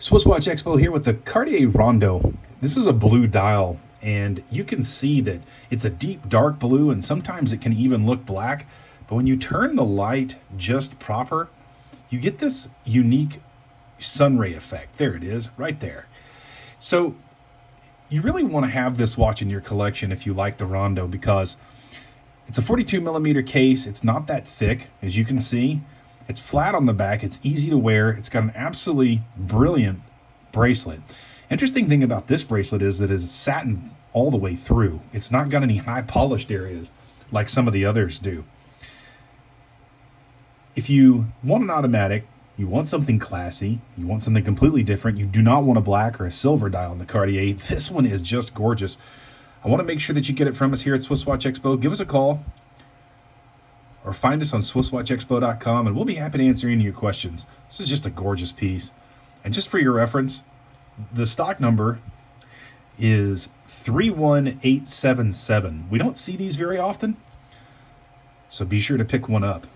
SwissWatchExpo here with the Cartier Ronde. This is a blue dial, and you can see that it's a deep dark blue, and sometimes it can even look black. But when you turn the light just proper, you get this unique sunray effect. There it is, right there. So you really want to have this watch in your collection if you like the Ronde, because it's a 42 millimeter case. It's not that thick, as you can see. It's flat on the back. It's easy to wear. It's got an absolutely brilliant bracelet. Interesting thing about this bracelet is that it's satin all the way through. It's not got any high polished areas like some of the others do. If you want an automatic, you want something classy, you want something completely different, you do not want a black or a silver dial in the Cartier, this one is just gorgeous. I want to make sure that you get it from us here at SwissWatchExpo. Give us a call or find us on SwissWatchExpo.com, and we'll be happy to answer any of your questions. This is just a gorgeous piece. And just for your reference, the stock number is 31877. We don't see these very often, so be sure to pick one up.